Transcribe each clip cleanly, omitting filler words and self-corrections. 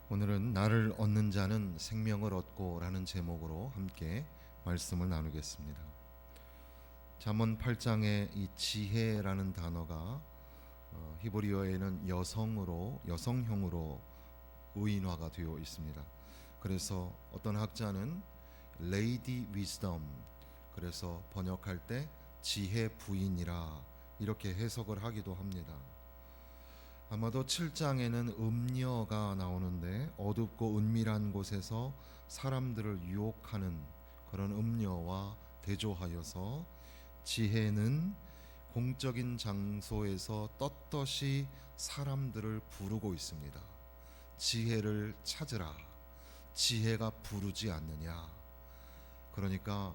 오늘은 나를 얻는 자는 생명을 얻고 라는 제목으로 함께 말씀을 나누겠습니다. 잠언 8장에 이 지혜라는 단어가 히브리어에는 여성형으로 의인화가 되어 있습니다. 그래서 어떤 학자는 Lady Wisdom, 그래서 번역할 때 지혜 부인이라 이렇게 해석을 하기도 합니다. 아마도 7장에는 음녀가 나오는데 어둡고 은밀한 곳에서 사람들을 유혹하는 그런 음녀와 대조하여서 지혜는 공적인 장소에서 떳떳이 사람들을 부르고 있습니다. 지혜를 찾으라. 지혜가 부르지 않느냐. 그러니까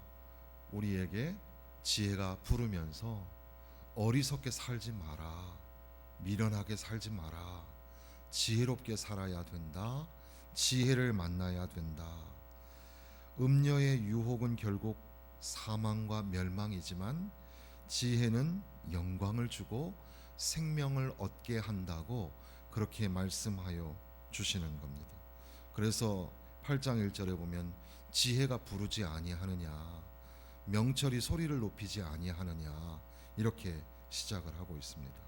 우리에게 지혜가 부르면서 어리석게 살지 마라. 미련하게 살지 마라. 지혜롭게 살아야 된다. 지혜를 만나야 된다. 음녀의 유혹은 결국 사망과 멸망이지만 지혜는 영광을 주고 생명을 얻게 한다고 그렇게 말씀하여 주시는 겁니다. 그래서 8장 1절에 보면 지혜가 부르지 아니하느냐, 명철이 소리를 높이지 아니하느냐, 이렇게 시작을 하고 있습니다.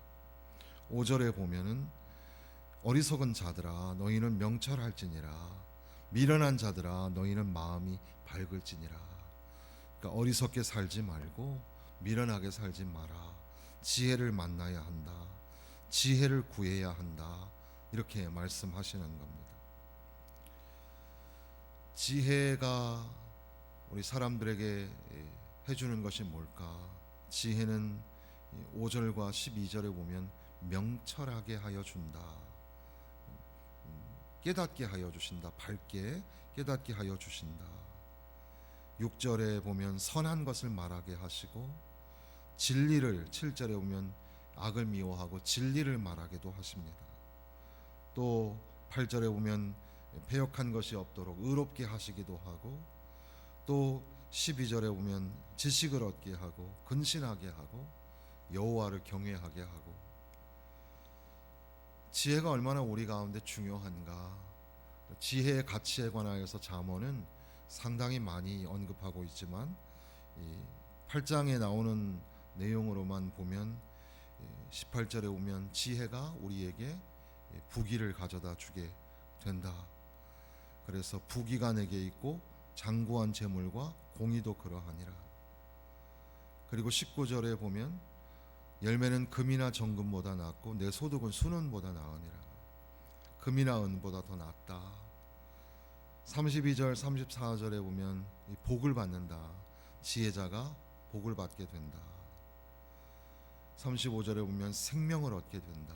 5절에 보면은 어리석은 자들아 너희는 명철할지니라, 미련한 자들아 너희는 마음이 밝을지니라. 그러니까 어리석게 살지 말고 미련하게 살지 마라. 지혜를 만나야 한다. 지혜를 구해야 한다. 이렇게 말씀하시는 겁니다. 지혜가 우리 사람들에게 해주는 것이 뭘까? 지혜는 5절과 12절에 보면 명철하게 하여 준다. 깨닫게 하여 주신다. 밝게 깨닫게 하여 주신다. 6절에 보면 선한 것을 말하게 하시고, 진리를 7절에 보면 악을 미워하고 진리를 말하게도 하십니다. 또 8절에 보면 패역한 것이 없도록 의롭게 하시기도 하고, 또 12절에 보면 지식을 얻게 하고 근신하게 하고 여호와를 경외하게 하고. 지혜가 얼마나 우리 가운데 중요한가. 지혜의 가치에 관하여서 잠언은 상당히 많이 언급하고 있지만 이 8장에 나오는 내용으로만 보면 18절에 보면 지혜가 우리에게 부귀를 가져다 주게 된다. 그래서 부귀가 내게 있고 장구한 재물과 공의도 그러하니라. 그리고 19절에 보면 열매는 금이나 정금보다 낫고 내 소득은 순은보다 나으니라. 금이나 은보다 더 낫다. 32절 34절에 보면 복을 받는다. 지혜자가 복을 받게 된다. 35절에 보면 생명을 얻게 된다.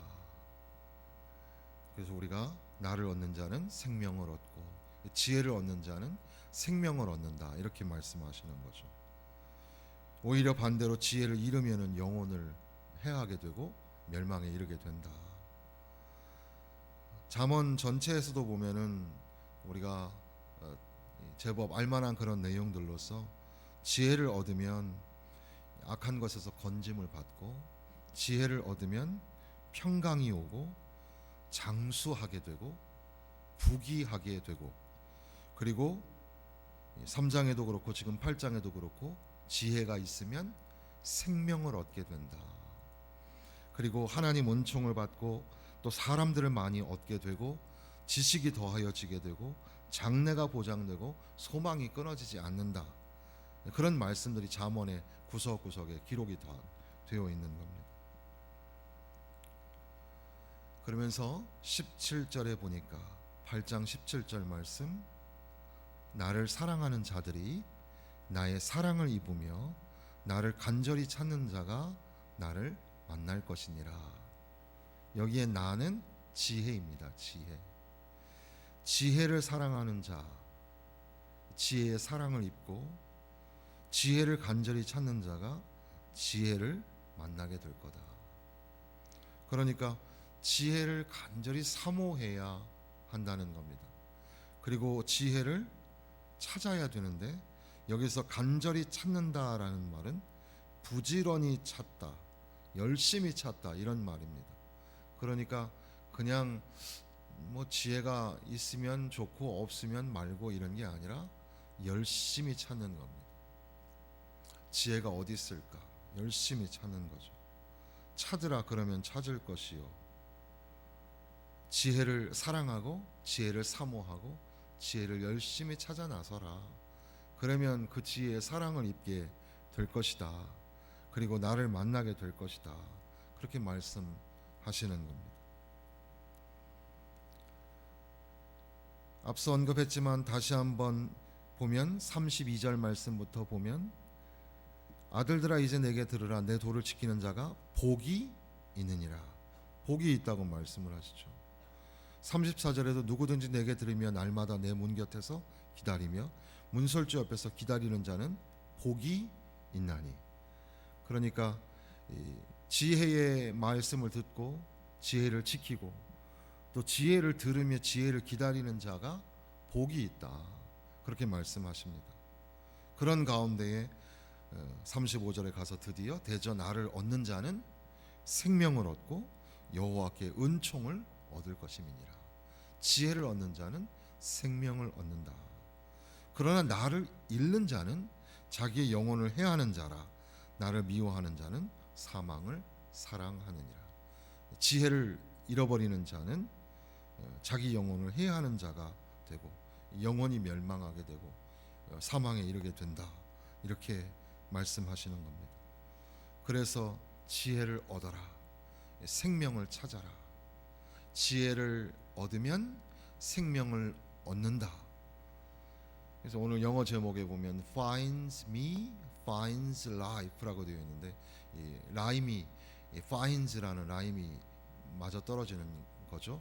그래서 우리가 나를 얻는 자는 생명을 얻고 지혜를 얻는 자는 생명을 얻는다. 이렇게 말씀하시는 거죠. 오히려 반대로 지혜를 잃으면 영혼을 해하게 되고 멸망에 이르게 된다. 잠언 전체에서도 보면은 우리가 제법 알만한 그런 내용들로서 지혜를 얻으면 악한 것에서 건짐을 받고, 지혜를 얻으면 평강이 오고 장수하게 되고 부귀하게 되고, 그리고 3장에도 그렇고 지금 8장에도 그렇고 지혜가 있으면 생명을 얻게 된다. 그리고 하나님 은총을 받고 또 사람들을 많이 얻게 되고 지식이 더하여지게 되고 장래가 보장되고 소망이 끊어지지 않는다. 그런 말씀들이 잠언의 구석구석에 기록이 다 되어 있는 겁니다. 그러면서 17절에 보니까 8장 17절 말씀, 나를 사랑하는 자들이 나의 사랑을 입으며 나를 간절히 찾는 자가 나를 만날 것이니라. 여기에 나는 지혜입니다. 지혜. 지혜를 사랑하는 자, 지혜의 사랑을 입고 지혜를 간절히 찾는 자가 지혜를 만나게 될 거다. 그러니까 지혜를 간절히 사모해야 한다는 겁니다. 그리고 지혜를 찾아야 되는데 여기서 간절히 찾는다라는 말은 부지런히 찾다, 열심히 찾다 이런 말입니다. 그러니까 그냥 뭐 지혜가 있으면 좋고 없으면 말고 이런 게 아니라 열심히 찾는 겁니다. 지혜가 어디 있을까? 열심히 찾는 거죠. 찾으라 그러면 찾을 것이요. 지혜를 사랑하고 지혜를 사모하고 지혜를 열심히 찾아 나서라. 그러면 그 지혜의 사랑을 입게 될 것이다. 그리고 나를 만나게 될 것이다. 그렇게 말씀하시는 겁니다. 앞서 언급했지만 다시 한번 보면 32절 말씀부터 보면 아들들아 이제 내게 들으라. 내 도를 지키는 자가 복이 있느니라. 복이 있다고 말씀을 하시죠. 34절에도 누구든지 내게 들으며 날마다 내 문 곁에서 기다리며 문설주 옆에서 기다리는 자는 복이 있나니. 그러니까 지혜의 말씀을 듣고 지혜를 지키고 또 지혜를 들으며 지혜를 기다리는 자가 복이 있다. 그렇게 말씀하십니다. 그런 가운데에 35절에 가서 드디어 대저 나를 얻는 자는 생명을 얻고 여호와께 은총을 얻을 것임이니라. 지혜를 얻는 자는 생명을 얻는다. 그러나 나를 잃는 자는 자기의 영혼을 해하는 자라. 나를 미워하는 자는 사망을 사랑하느니라. 지혜를 잃어버리는 자는 자기 영혼을 해하는 자가 되고 영혼이 멸망하게 되고 사망에 이르게 된다. 이렇게 말씀하시는 겁니다. 그래서 지혜를 얻어라. 생명을 찾아라. 지혜를 얻으면 생명을 얻는다. 그래서 오늘 영어 제목에 보면 finds me, finds life라고 되어 있는데 이 라임이 finds라는 라임이 맞아 떨어지는 거죠.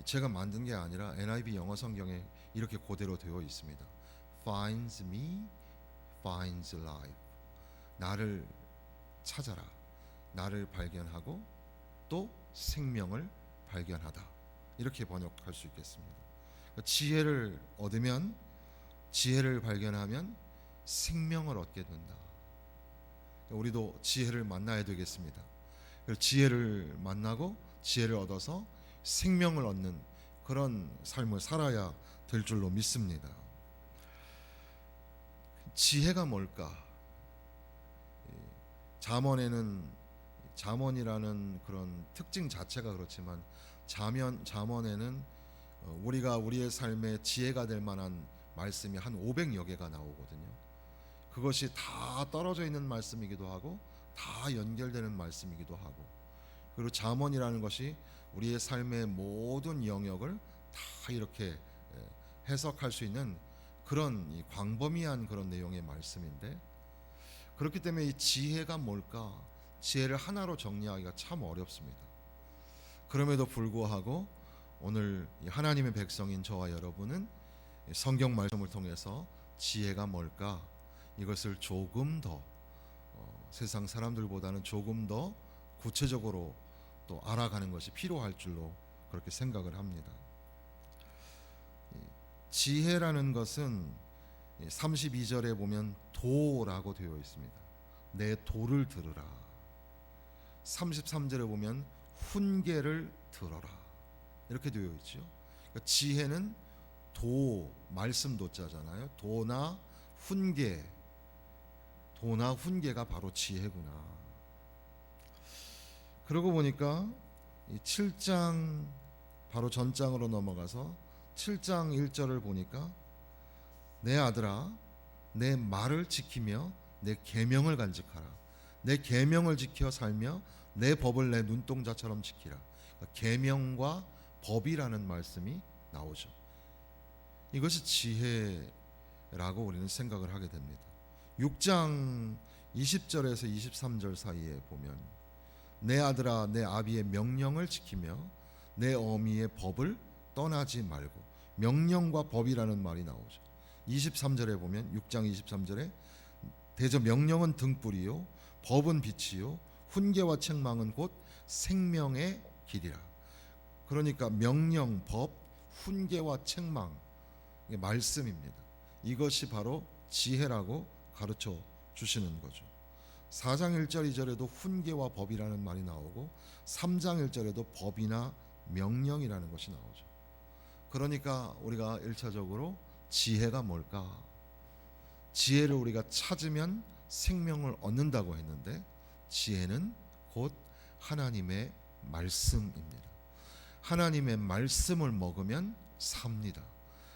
제가 만든 게 아니라 NIV 영어 성경에 이렇게 그대로 되어 있습니다. finds me, finds life. 나를 찾아라. 나를 발견하고 또 생명을 발견하다. 이렇게 번역할 수 있겠습니다. 지혜를 얻으면 지혜를 발견하면 생명을 얻게 된다. 우리도 지혜를 만나야 되겠습니다. 지혜를 만나고 지혜를 얻어서 생명을 얻는 그런 삶을 살아야 될 줄로 믿습니다. 지혜가 뭘까? 잠언에는 잠언이라는 그런 특징 자체가 그렇지만 잠언에는 우리가 우리의 삶에 지혜가 될 만한 말씀이 한 500여 개가 나오거든요. 그것이 다 떨어져 있는 말씀이기도 하고 다 연결되는 말씀이기도 하고, 그리고 잠언이라는 것이 우리의 삶의 모든 영역을 다 이렇게 해석할 수 있는 그런 광범위한 그런 내용의 말씀인데, 그렇기 때문에 이 지혜가 뭘까? 지혜를 하나로 정리하기가 참 어렵습니다. 그럼에도 불구하고 오늘 하나님의 백성인 저와 여러분은 성경 말씀을 통해서 지혜가 뭘까? 이것을 조금 더 세상 사람들보다는 조금 더 구체적으로 또 알아가는 것이 필요할 줄로 그렇게 생각을 합니다. 지혜라는 것은 32절에 보면 도라고 되어 있습니다. 내 도를 들으라. 33절에 보면 훈계를 들어라. 이렇게 되어 있죠. 그러니까 지혜는 도, 말씀 도자잖아요. 도나 훈계가 바로 지혜구나. 그러고 보니까 이 7장 바로 전장으로 넘어가서 7장 1절을 보니까 내 아들아 내 말을 지키며 내 계명을 간직하라. 내 계명을 지켜 살며 내 법을 내 눈동자처럼 지키라. 그러니까 계명과 법이라는 말씀이 나오죠. 이것이 지혜라고 우리는 생각을 하게 됩니다. 6장 20절에서 23절 사이에 보면 내 아들아 내 아비의 명령을 지키며 내 어미의 법을 떠나지 말고, 명령과 법이라는 말이 나오죠. 23절에 보면 6장 23절에 대저 명령은 등불이요 법은 빛이요 훈계와 책망은 곧 생명의 길이라. 그러니까 명령, 법, 훈계와 책망, 이게 말씀입니다. 이것이 바로 지혜라고 가르쳐 주시는 거죠. 4장 1절 2절에도 훈계와 법이라는 말이 나오고 3장 1절에도 법이나 명령이라는 것이 나오죠. 그러니까 우리가 1차적으로 지혜가 뭘까? 지혜를 우리가 찾으면 생명을 얻는다고 했는데, 지혜는 곧 하나님의 말씀입니다. 하나님의 말씀을 먹으면 삽니다.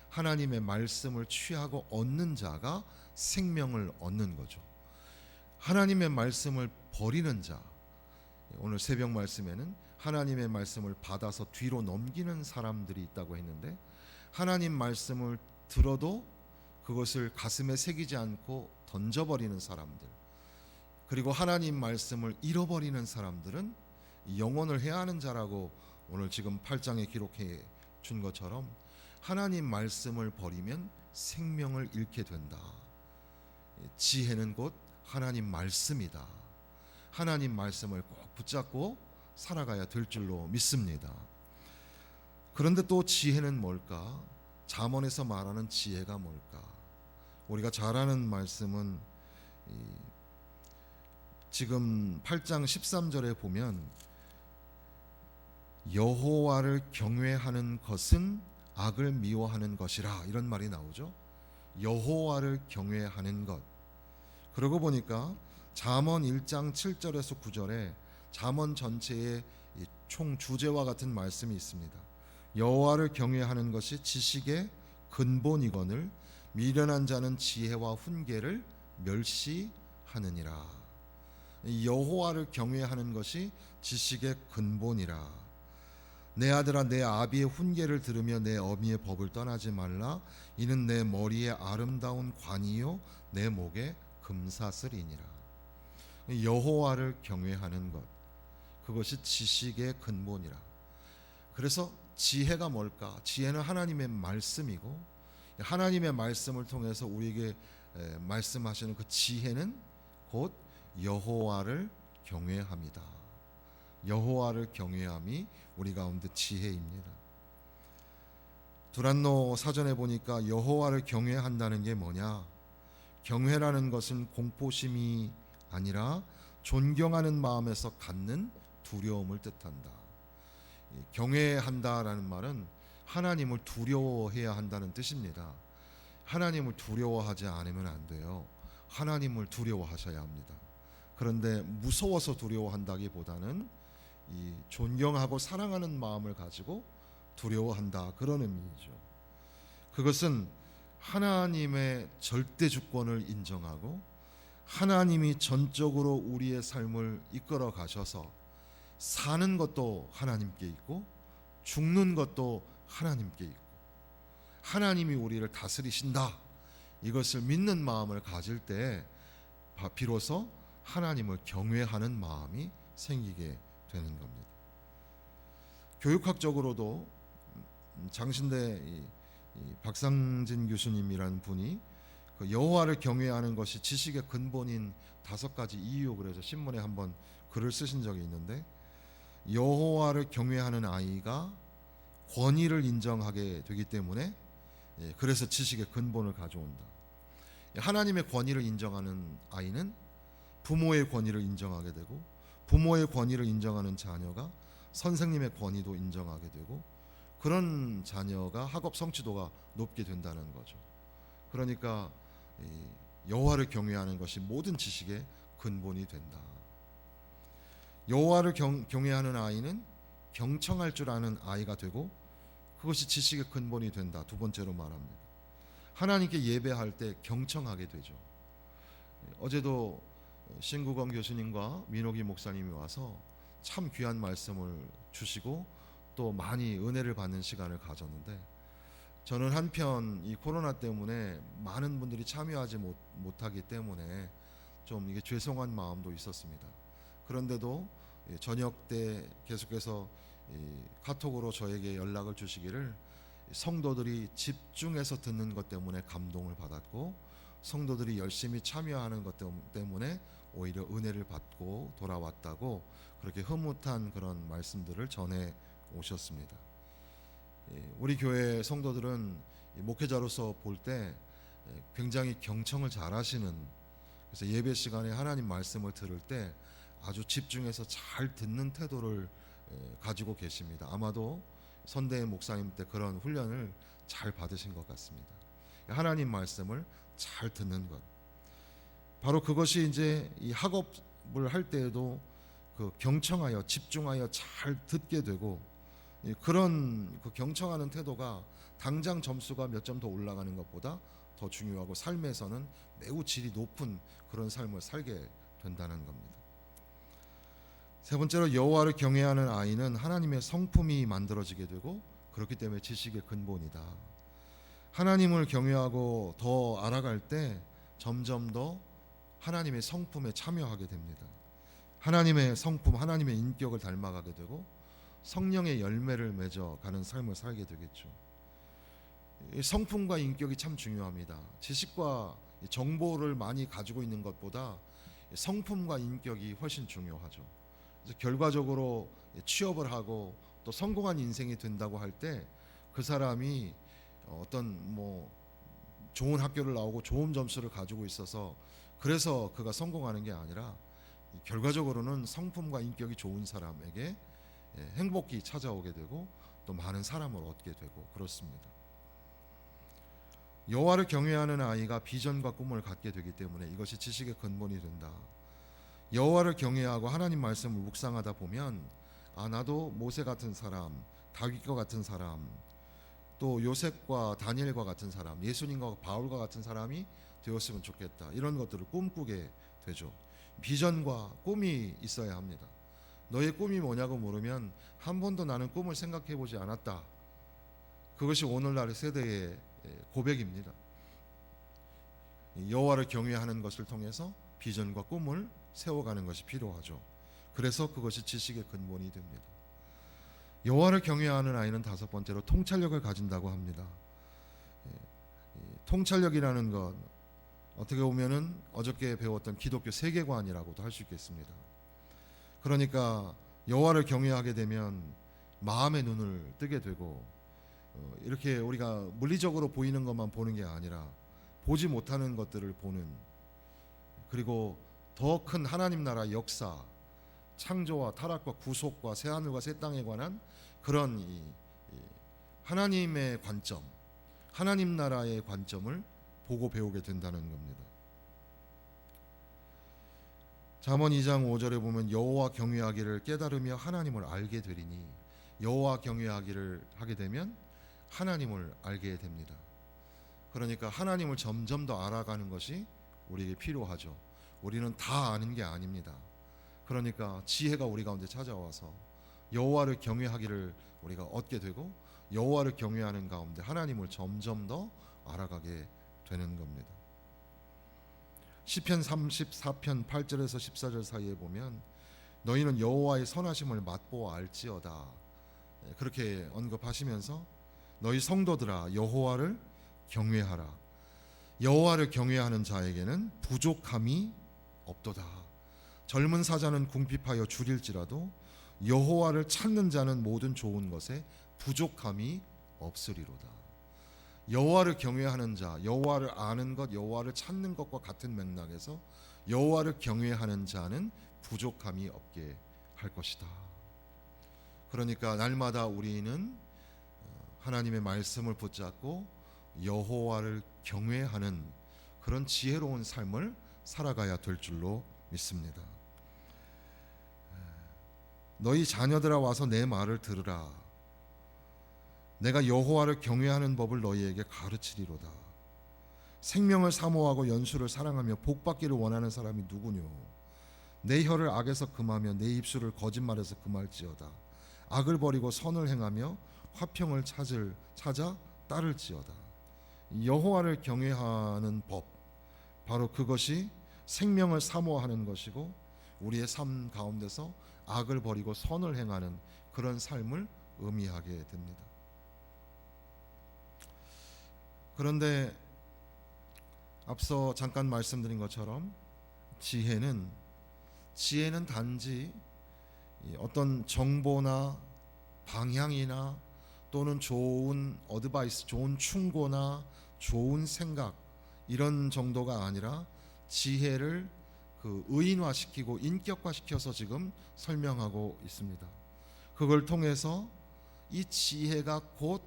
하나님의 말씀을 취하고 얻는 자가 생명을 얻는 거죠. 하나님의 말씀을 버리는 자, 오늘 새벽 말씀에는 하나님의 말씀을 받아서 뒤로 넘기는 사람들이 있다고 했는데, 하나님 말씀을 들어도 그것을 가슴에 새기지 않고 던져버리는 사람들, 그리고 하나님 말씀을 잃어버리는 사람들은 영원을 해야 하는 자라고 오늘 지금 8장에 기록해 준 것처럼 하나님 말씀을 버리면 생명을 잃게 된다. 지혜는 곧 하나님 말씀이다. 하나님 말씀을 꼭 붙잡고 살아가야 될 줄로 믿습니다. 그런데 또 지혜는 뭘까? 잠언에서 말하는 지혜가 뭘까? 우리가 잘 아는 말씀은 지금 8장 13절에 보면 여호와를 경외하는 것은 악을 미워하는 것이라, 이런 말이 나오죠. 여호와를 경외하는 것. 그러고 보니까 잠언 1장 7절에서 9절에 잠언 전체의 총 주제와 같은 말씀이 있습니다. 여호와를 경외하는 것이 지식의 근본이거늘 미련한 자는 지혜와 훈계를 멸시하느니라. 여호와를 경외하는 것이 지식의 근본이라. 내 아들아, 내 아비의 훈계를 들으며 내 어미의 법을 떠나지 말라. 이는 내 머리에 아름다운 관이요 내 목에 금사슬이니라. 여호와를 경외하는 것, 그것이 지식의 근본이라. 그래서 지혜가 뭘까? 지혜는 하나님의 말씀이고, 하나님의 말씀을 통해서 우리에게 말씀하시는 그 지혜는 곧 여호와를 경외함이다. 여호와를 경외함이 우리 가운데 지혜입니다. 두란노 사전에 보니까 여호와를 경외한다는 게 뭐냐? 경외라는 것은 공포심이 아니라 존경하는 마음에서 갖는 두려움을 뜻한다. 경외한다라는 말은 하나님을 두려워해야 한다는 뜻입니다. 하나님을 두려워하지 않으면 안 돼요. 하나님을 두려워하셔야 합니다. 그런데 무서워서 두려워한다기보다는 이 존경하고 사랑하는 마음을 가지고 두려워한다, 그런 의미죠. 그것은 하나님의 절대 주권을 인정하고 하나님이 전적으로 우리의 삶을 이끌어 가셔서 사는 것도 하나님께 있고 죽는 것도 하나님께 있고 하나님이 우리를 다스리신다, 이것을 믿는 마음을 가질 때 비로소 하나님을 경외하는 마음이 생기게 되는 겁니다. 교육학적으로도 장신대 박상진 교수님이라는 분이 그 여호와를 경외하는 것이 지식의 근본인 5가지 이유, 그래서 신문에 한번 글을 쓰신 적이 있는데, 여호와를 경외하는 아이가 권위를 인정하게 되기 때문에, 그래서 지식의 근본을 가져온다. 하나님의 권위를 인정하는 아이는 부모의 권위를 인정하게 되고, 부모의 권위를 인정하는 자녀가 선생님의 권위도 인정하게 되고, 그런 자녀가 학업 성취도가 높게 된다는 거죠. 그러니까 여호와를 경외하는 것이 모든 지식의 근본이 된다. 여호와를 경외하는 아이는 경청할 줄 아는 아이가 되고, 그것이 지식의 근본이 된다. 두 번째로 말합니다. 하나님께 예배할 때 경청하게 되죠. 어제도 신구건 교수님과 민옥이 목사님이 와서 참 귀한 말씀을 주시고 또 많이 은혜를 받는 시간을 가졌는데, 저는 한편 이 코로나 때문에 많은 분들이 참여하지 못하기 때문에 좀 이게 죄송한 마음도 있었습니다. 그런데도 저녁 때 계속해서 카톡으로 저에게 연락을 주시기를 성도들이 집중해서 듣는 것 때문에 감동을 받았고, 성도들이 열심히 참여하는 것 때문에 오히려 은혜를 받고 돌아왔다고, 그렇게 흐뭇한 그런 말씀들을 전해 오셨습니다. 우리 교회 성도들은 목회자로서 볼 때 굉장히 경청을 잘하시는, 그래서 예배 시간에 하나님 말씀을 들을 때 아주 집중해서 잘 듣는 태도를 가지고 계십니다. 아마도 선대 목사님 때 그런 훈련을 잘 받으신 것 같습니다. 하나님 말씀을 잘 듣는 것. 바로 그것이 이제 이 학업을 할 때에도 그 경청하여 집중하여 잘 듣게 되고, 그런 그 경청하는 태도가 당장 점수가 몇 점 더 올라가는 것보다 더 중요하고 삶에서는 매우 질이 높은 그런 삶을 살게 된다는 겁니다. 세 번째로 여호와를 경외하는 아이는 하나님의 성품이 만들어지게 되고, 그렇기 때문에 지식의 근본이다. 하나님을 경외하고 더 알아갈 때 점점 더 하나님의 성품에 참여하게 됩니다. 하나님의 성품, 하나님의 인격을 닮아가게 되고 성령의 열매를 맺어가는 삶을 살게 되겠죠. 성품과 인격이 참 중요합니다. 지식과 정보를 많이 가지고 있는 것보다 성품과 인격이 훨씬 중요하죠. 그래서 결과적으로 취업을 하고 또 성공한 인생이 된다고 할 때 그 사람이 어떤 좋은 학교를 나오고 좋은 점수를 가지고 있어서 그래서 그가 성공하는 게 아니라 결과적으로는 성품과 인격이 좋은 사람에게 행복이 찾아오게 되고 또 많은 사람을 얻게 되고 그렇습니다. 여호와를 경외하는 아이가 비전과 꿈을 갖게 되기 때문에 이것이 지식의 근본이 된다. 여호와를 경외하고 하나님 말씀을 묵상하다 보면 나도 모세 같은 사람, 다윗과 같은 사람, 또 요셉과 다니엘과 같은 사람, 예수님과 바울과 같은 사람이 되었으면 좋겠다. 이런 것들을 꿈꾸게 되죠. 비전과 꿈이 있어야 합니다. 너의 꿈이 뭐냐고 물으면 한 번도 나는 꿈을 생각해 보지 않았다. 그것이 오늘날의 세대의 고백입니다. 여호와를 경외하는 것을 통해서 비전과 꿈을 세워가는 것이 필요하죠. 그래서 그것이 지식의 근본이 됩니다. 여호와를 경외하는 아이는 다섯 번째로 통찰력을 가진다고 합니다. 통찰력이라는 것, 어떻게 보면은 어저께 배웠던 기독교 세계관이라고도 할 수 있겠습니다. 그러니까 여호와를 경외하게 되면 마음의 눈을 뜨게 되고, 이렇게 우리가 물리적으로 보이는 것만 보는 게 아니라 보지 못하는 것들을 보는, 그리고 더 큰 하나님 나라 역사, 창조와 타락과 구속과 새하늘과 새 땅에 관한 그런 하나님의 관점, 하나님 나라의 관점을 보고 배우게 된다는 겁니다. 잠언 2장 5절에 보면 여호와 경외하기를 깨달으며 하나님을 알게 되리니, 여호와 경외하기를 하게 되면 하나님을 알게 됩니다. 그러니까 하나님을 점점 더 알아가는 것이 우리에게 필요하죠. 우리는 다 아는 게 아닙니다. 그러니까 지혜가 우리 가운데 찾아와서 여호와를 경외하기를 우리가 얻게 되고, 여호와를 경외하는 가운데 하나님을 점점 더 알아가게 되는 겁니다. 시편 34편 8절에서 14절 사이에 보면 너희는 여호와의 선하심을 맛보아 알지어다, 그렇게 언급하시면서 너희 성도들아 여호와를 경외하라. 여호와를 경외하는 자에게는 부족함이 없도다. 젊은 사자는 궁핍하여 줄일지라도 여호와를 찾는 자는 모든 좋은 것에 부족함이 없으리로다. 여호와를 경외하는 자, 여호와를 아는 것, 여호와를 찾는 것과 같은 맥락에서 여호와를 경외하는 자는 부족함이 없게 할 것이다. 그러니까 날마다 우리는 하나님의 말씀을 붙잡고 여호와를 경외하는 그런 지혜로운 삶을 살아가야 될 줄로 믿습니다. 너희 자녀들아 와서 내 말을 들으라. 내가 여호와를 경외하는 법을 너희에게 가르치리로다. 생명을 사모하고 연수를 사랑하며 복받기를 원하는 사람이 누구뇨? 내 혀를 악에서 금하며 내 입술을 거짓말에서 금할지어다. 악을 버리고 선을 행하며 화평을 찾아 따를지어다. 여호와를 경외하는 법, 바로 그것이 생명을 사모하는 것이고 우리의 삶 가운데서 악을 버리고 선을 행하는 그런 삶을 의미하게 됩니다. 그런데 앞서 잠깐 말씀드린 것처럼 지혜는 단지 어떤 정보나 방향이나 또는 좋은 어드바이스, 좋은 충고나 좋은 생각 이런 정도가 아니라 지혜를 의인화시키고 인격화시켜서 지금 설명하고 있습니다. 그걸 통해서 이 지혜가 곧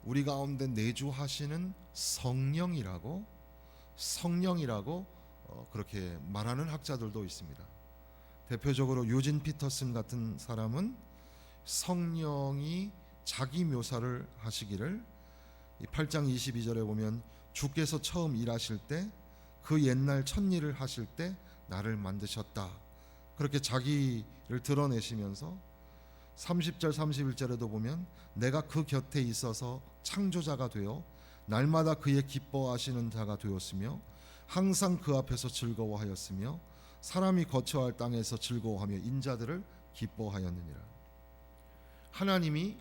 우리 가운데 내주하시는 성령이라고 그렇게 말하는 학자들도 있습니다. 대표적으로 유진 피터슨 같은 사람은 성령이 자기 묘사를 하시기를 8장 22절에 보면 주께서 처음 일하실 때 그 옛날 첫일을 하실 때 나를 만드셨다. 그렇게 자기를 드러내시면서 30절 31절에도 보면 내가 그 곁에 있어서 창조자가 되어 날마다 그의 기뻐하시는 자가 되었으며 항상 그 앞에서 즐거워하였으며 사람이 거처할 땅에서 즐거워하며 인자들을 기뻐하였느니라. 하나님이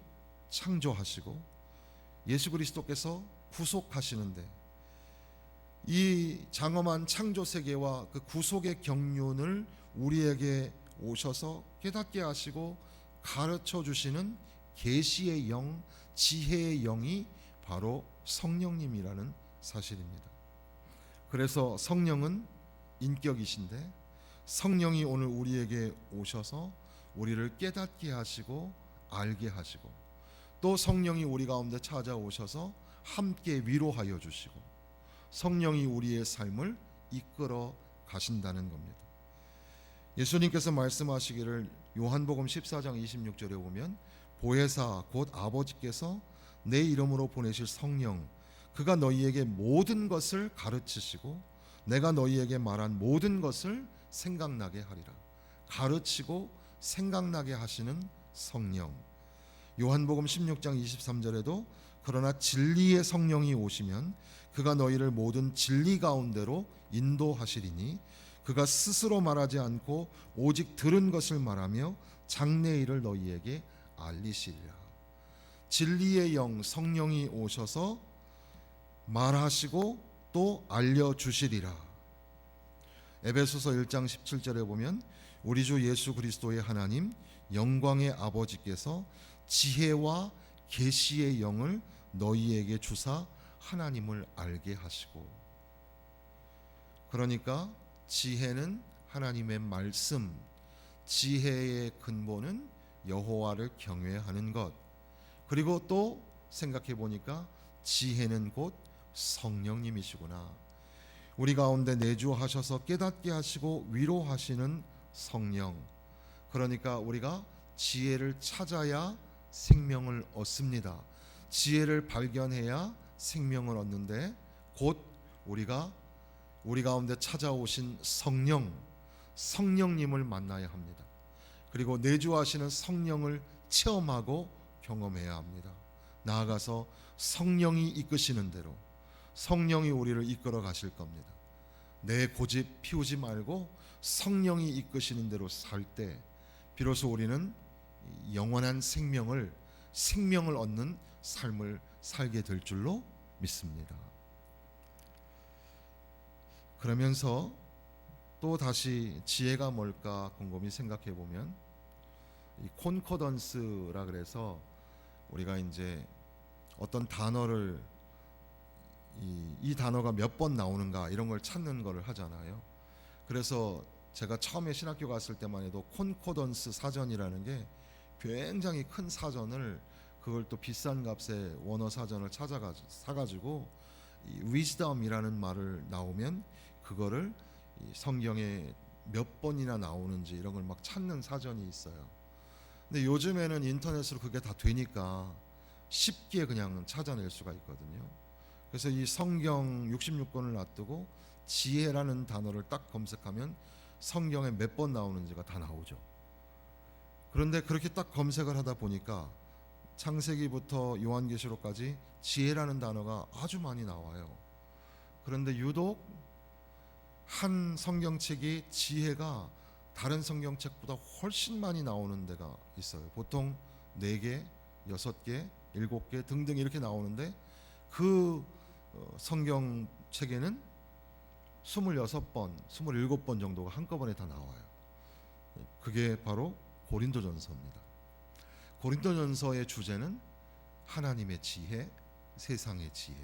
창조하시고 예수 그리스도께서 구속하시는데 이 장엄한 창조 세계와 그 구속의 경륜을 우리에게 오셔서 깨닫게 하시고 가르쳐 주시는 계시의 영, 지혜의 영이 바로 성령님이라는 사실입니다. 그래서 성령은 인격이신데 성령이 오늘 우리에게 오셔서 우리를 깨닫게 하시고 알게 하시고 또 성령이 우리 가운데 찾아오셔서 함께 위로하여 주시고 성령이 우리의 삶을 이끌어 가신다는 겁니다. 예수님께서 말씀하시기를 요한복음 14장 26절에 보면 보혜사 곧 아버지께서 내 이름으로 보내실 성령 그가 너희에게 모든 것을 가르치시고 내가 너희에게 말한 모든 것을 생각나게 하리라. 가르치고 생각나게 하시는 성령. 요한복음 16장 23절에도 그러나 진리의 성령이 오시면 그가 너희를 모든 진리 가운데로 인도하시리니 그가 스스로 말하지 않고 오직 들은 것을 말하며 장래 일을 너희에게 알리시리라. 진리의 영 성령이 오셔서 말하시고 또 알려주시리라. 에베소서 1장 17절에 보면 우리 주 예수 그리스도의 하나님 영광의 아버지께서 지혜와 계시의 영을 너희에게 주사 하나님을 알게 하시고, 그러니까 지혜는 하나님의 말씀, 지혜의 근본은 여호와를 경외하는 것. 그리고 또 생각해 보니까 지혜는 곧 성령님이시구나. 우리 가운데 내주하셔서 깨닫게 하시고 위로하시는 성령. 그러니까 우리가 지혜를 찾아야 생명을 얻습니다. 지혜를 발견해야 생명을 얻는데 곧 우리가 우리 가운데 찾아오신 성령님을 만나야 합니다. 그리고 내주하시는 성령을 체험하고 경험해야 합니다. 나아가서 성령이 이끄시는 대로 성령이 우리를 이끌어 가실 겁니다. 내 고집 피우지 말고 성령이 이끄시는 대로 살 때 비로소 우리는 영원한 생명을 얻는 삶을 살게 될 줄로 믿습니다. 그러면서 또 다시 지혜가 뭘까 곰곰이 생각해 보면 이 콘코던스라 그래서 우리가 이제 어떤 단어를 이 단어가 몇 번 나오는가 이런 걸 찾는 거를 하잖아요. 그래서 제가 처음에 신학교 갔을 때만 해도 콘코던스 사전이라는 게 굉장히 큰 사전을 그걸 또 비싼 값에 원어 사전을 사가지고 wisdom이라는 말을 나오면 그거를 성경에 몇 번이나 나오는지 이런 걸 막 찾는 사전이 있어요. 근데 요즘에는 인터넷으로 그게 다 되니까 쉽게 그냥 찾아낼 수가 있거든요. 그래서 이 성경 66권을 놔두고 지혜라는 단어를 딱 검색하면 성경에 몇 번 나오는지가 다 나오죠. 그런데 그렇게 딱 검색을 하다 보니까 창세기부터 요한계시록까지 지혜라는 단어가 아주 많이 나와요. 그런데 유독 한 성경책이 지혜가 다른 성경책보다 훨씬 많이 나오는 데가 있어요. 보통 4개, 6개, 7개 등등 이렇게 나오는데 그 성경책에는 26번, 27번 정도가 한꺼번에 다 나와요. 그게 바로 고린도전서입니다. 고린도전서의 주제는 하나님의 지혜, 세상의 지혜.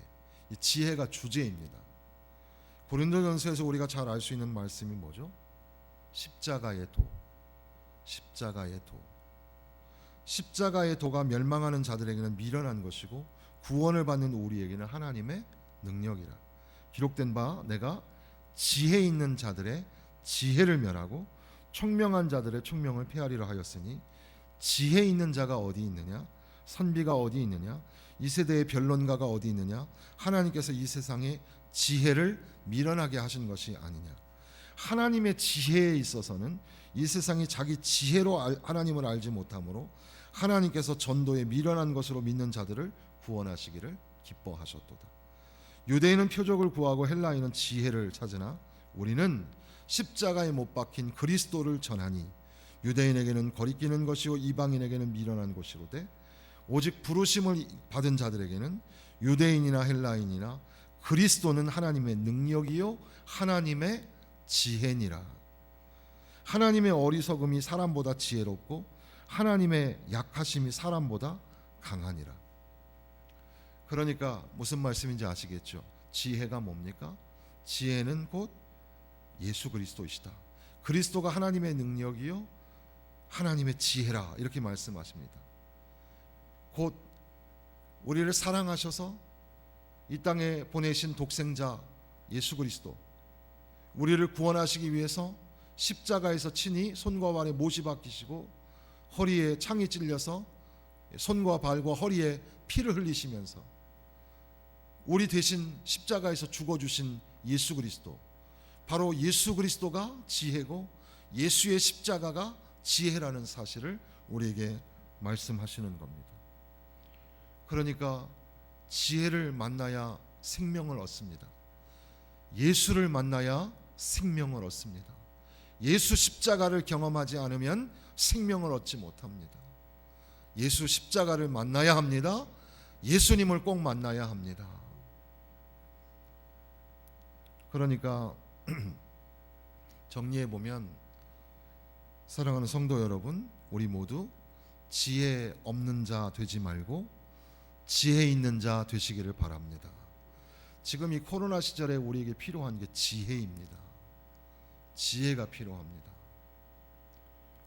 이 지혜가 주제입니다. 고린도전서에서 우리가 잘 알 수 있는 말씀이 뭐죠? 십자가의 도. 십자가의 도. 십자가의 도가 멸망하는 자들에게는 미련한 것이고 구원을 받는 우리에게는 하나님의 능력이라. 기록된 바 내가 지혜 있는 자들의 지혜를 멸하고 총명한 자들의 총명을 폐하리라 하였으니, 지혜 있는 자가 어디 있느냐? 선비가 어디 있느냐? 이 세대의 변론가가 어디 있느냐? 하나님께서 이 세상에 지혜를 미련하게 하신 것이 아니냐. 하나님의 지혜에 있어서는 이 세상이 자기 지혜로 하나님을 알지 못하므로 하나님께서 전도에 미련한 것으로 믿는 자들을 구원하시기를 기뻐하셨도다. 유대인은 표적을 구하고 헬라인은 지혜를 찾으나 우리는 십자가에 못 박힌 그리스도를 전하니 유대인에게는 거리끼는 것이요 이방인에게는 미련한 것이로되 오직 부르심을 받은 자들에게는 유대인이나 헬라인이나 그리스도는 하나님의 능력이요 하나님의 지혜니라. 하나님의 어리석음이 사람보다 지혜롭고 하나님의 약하심이 사람보다 강하니라. 그러니까 무슨 말씀인지 아시겠죠? 지혜가 뭡니까? 지혜는 곧 예수 그리스도이시다. 그리스도가 하나님의 능력이요 하나님의 지혜라, 이렇게 말씀하십니다. 곧 우리를 사랑하셔서 이 땅에 보내신 독생자 예수 그리스도, 우리를 구원하시기 위해서 십자가에서 친히 손과 발에 못이 박히시고 허리에 창이 찔려서 손과 발과 허리에 피를 흘리시면서 우리 대신 십자가에서 죽어주신 예수 그리스도, 바로 예수 그리스도가 지혜고 예수의 십자가가 지혜라는 사실을 우리에게 말씀하시는 겁니다. 그러니까 지혜를 만나야 생명을 얻습니다. 예수를 만나야 생명을 얻습니다. 예수 십자가를 경험하지 않으면 생명을 얻지 못합니다. 예수 십자가를 만나야 합니다. 예수님을 꼭 만나야 합니다. 그러니까 정리해 보면, 사랑하는 성도 여러분, 우리 모두 지혜 없는 자 되지 말고 지혜 있는 자 되시기를 바랍니다. 지금 이 코로나 시절에 우리에게 필요한 게 지혜입니다. 지혜가 필요합니다.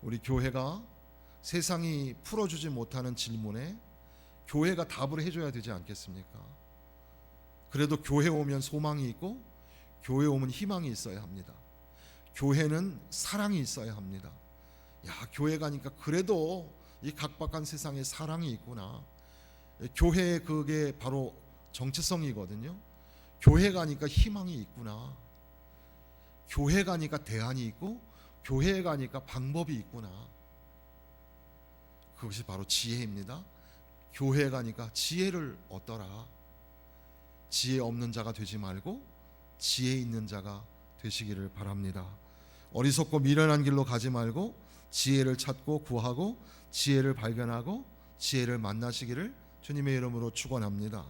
우리 교회가 세상이 풀어주지 못하는 질문에 교회가 답을 해줘야 되지 않겠습니까? 그래도 교회 오면 소망이 있고 교회 오면 희망이 있어야 합니다. 교회는 사랑이 있어야 합니다. 야, 교회 가니까 그래도 이 각박한 세상에 사랑이 있구나. 교회의 그게 바로 정체성이거든요. 교회 가니까 희망이 있구나. 교회 가니까 대안이 있고 교회 가니까 방법이 있구나. 그것이 바로 지혜입니다. 교회 가니까 지혜를 얻더라. 지혜 없는 자가 되지 말고 지혜 있는 자가 되시기를 바랍니다. 어리석고 미련한 길로 가지 말고 지혜를 찾고 구하고 지혜를 발견하고 지혜를 만나시기를 주님의 이름으로 축원합니다.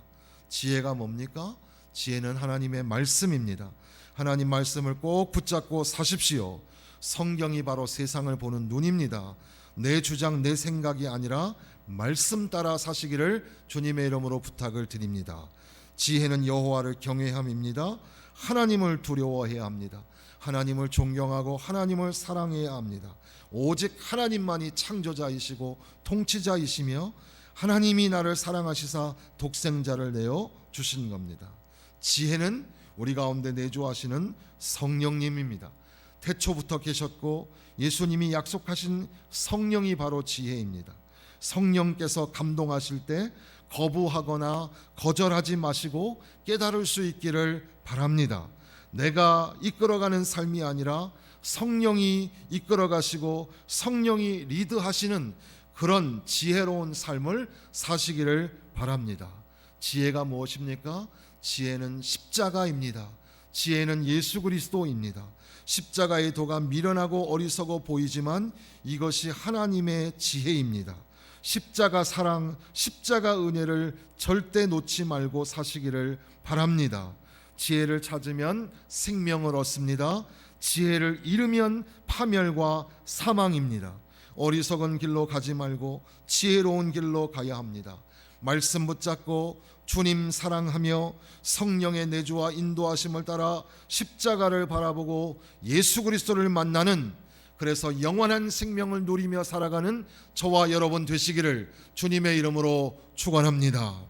지혜가 뭡니까? 지혜는 하나님의 말씀입니다. 하나님 말씀을 꼭 붙잡고 사십시오. 성경이 바로 세상을 보는 눈입니다. 내 주장 내 생각이 아니라 말씀 따라 사시기를 주님의 이름으로 부탁을 드립니다. 지혜는 여호와를 경외함입니다. 하나님을 두려워해야 합니다. 하나님을 존경하고 하나님을 사랑해야 합니다. 오직 하나님만이 창조자이시고 통치자이시며 하나님이 나를 사랑하시사 독생자를 내어 주신 겁니다. 지혜는 우리 가운데 내주하시는 성령님입니다. 태초부터 계셨고 예수님이 약속하신 성령이 바로 지혜입니다. 성령께서 감동하실 때 거부하거나 거절하지 마시고 깨달을 수 있기를 바랍니다. 내가 이끌어가는 삶이 아니라 성령이 이끌어가시고 성령이 리드하시는 그런 지혜로운 삶을 사시기를 바랍니다. 지혜가 무엇입니까? 지혜는 십자가입니다. 지혜는 예수 그리스도입니다. 십자가의 도가 미련하고 어리석어 보이지만 이것이 하나님의 지혜입니다. 십자가 사랑, 십자가 은혜를 절대 놓지 말고 사시기를 바랍니다. 지혜를 찾으면 생명을 얻습니다. 지혜를 잃으면 파멸과 사망입니다. 어리석은 길로 가지 말고 지혜로운 길로 가야 합니다. 말씀 붙잡고 주님 사랑하며 성령의 내주와 인도하심을 따라 십자가를 바라보고 예수 그리스도를 만나는 그래서 영원한 생명을 누리며 살아가는 저와 여러분 되시기를 주님의 이름으로 축원합니다.